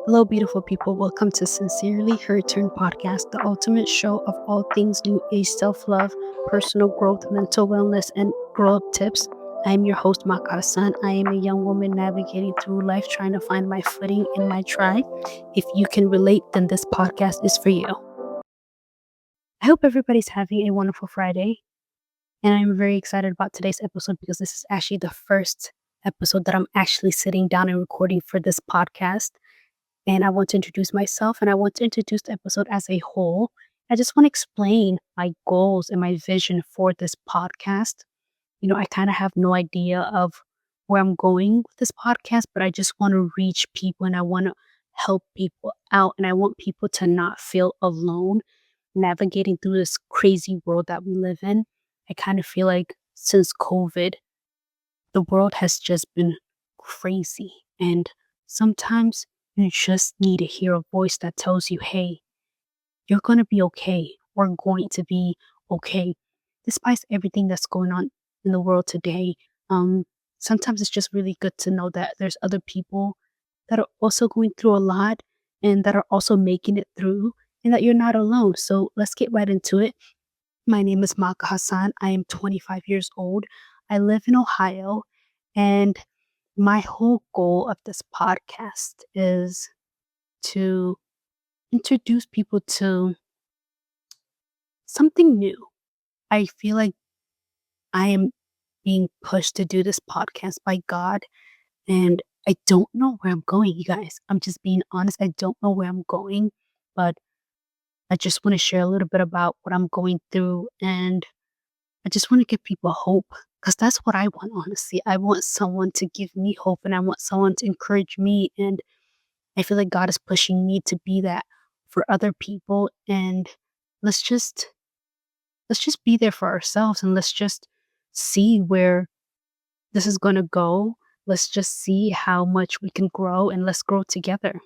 Hello, beautiful people. Welcome to Sincerely Her Turn podcast, the ultimate show of all things new age self love, personal growth, mental wellness, and grow up tips. I am your host, Maka Hassan. I am a young woman navigating through life trying to find my footing in my tribe. If you can relate, then this podcast is for you. I hope everybody's having a wonderful Friday. And I'm very excited about today's episode because this is actually the first episode that I'm actually sitting down and recording for this podcast. And I want to introduce myself and I want to introduce the episode as a whole. I just want to explain my goals and my vision for this podcast. I kind of have no idea of where I'm going with this podcast, but I just want to reach people and I want to help people out and I want people to not feel alone navigating through this crazy world that we live in. I kind of feel like since COVID, the world has just been crazy. And sometimes you just need to hear a voice that tells you, hey, you're going to be okay. We're going to be okay. Despite everything that's going on in the world today, um, sometimes it's just really good to know that there's other people that are also going through a lot and that are also making it through and that you're not alone. So let's get right into it. My name is Maka Hassan. I am 25 years old. I live in Ohio. And my whole goal of this podcast is to introduce people to something new. I feel like I am being pushed to do this podcast by God, and I don't know where I'm going, you guys. I'm just being honest. I don't know where I'm going, but I just want to share a little bit about what I'm going through, and I just want to give people hope because that's what I want, honestly. I want someone to give me hope, and I want someone to encourage me, and I feel like God is pushing me to be that for other people, and let's just let's just be there for ourselves and let's just see where this is going to go. Let's just see how much we can grow and let's grow together.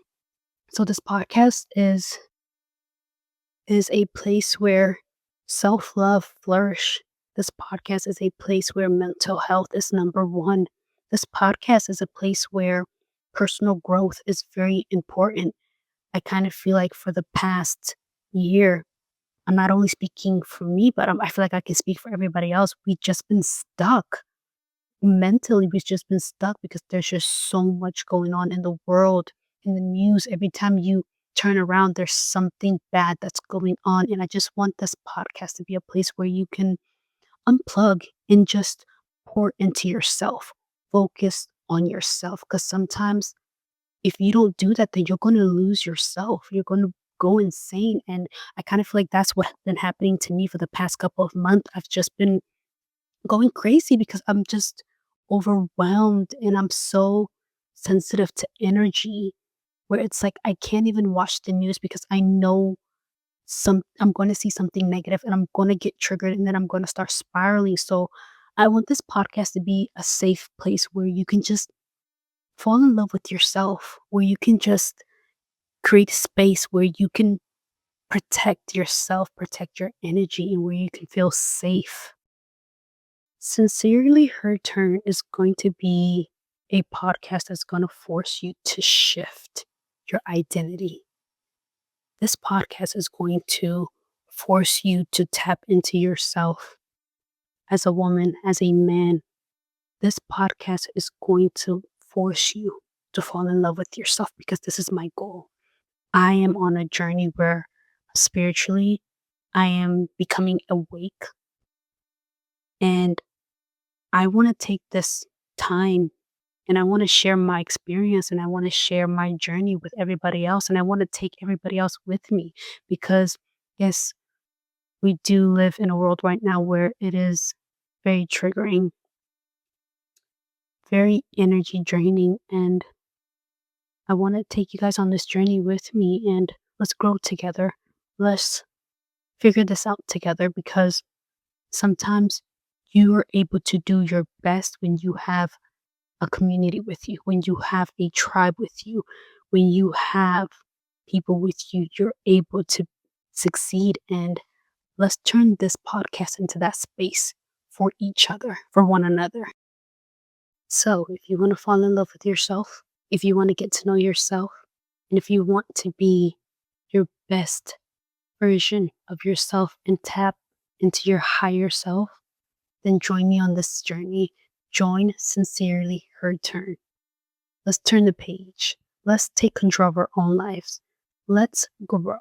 So this podcast is a place where self-love flourish. This podcast is a place where mental health is number 1. This podcast is a place where personal growth is very important. I kind of feel like for the past year, I'm not only speaking for me, but I feel like I can speak for everybody else. We've just been stuck. Mentally, we've just been stuck because there's just so much going on in the world, in the news. Every time you turn around, there's something bad that's going on. And I just want this podcast to be a place where you can unplug and just pour into yourself, focus on yourself. Because sometimes if you don't do that, then you're going to lose yourself. You're going to go insane. And I kind of feel like that's what's been happening to me for the past couple of months. I've just been going crazy because I'm just overwhelmed and I'm so sensitive to energy where it's like I can't even watch the news because I know I'm going to see something negative and I'm going to get triggered and then I'm going to start spiraling. So I want this podcast to be a safe place where you can just fall in love with yourself, where you can just create space where you can protect yourself, protect your energy, and where you can feel safe. Sincerely Her Turn is going to be a podcast that's going to force you to shift your identity. This podcast is going to force you to tap into yourself as a woman, as a man. This podcast is going to force you to fall in love with yourself because this is my goal. I am on a journey where spiritually I am becoming awake and I want to take this time and I want to share my experience and I want to share my journey with everybody else and I want to take everybody else with me because yes, we do live in a world right now where it is very triggering, very energy draining, and I want to take you guys on this journey with me and let's grow together. Let's figure this out together because sometimes you are able to do your best when you have a community with you, when you have a tribe with you, when you have people with you, you're able to succeed. And let's turn this podcast into that space for each other, for one another. So if you want to fall in love with yourself, if you want to get to know yourself, And if you want to be your best version of yourself and tap into your higher self, then join me on this journey. Join Sincerely Her Turn. Let's turn the page. Let's take control of our own lives. Let's grow.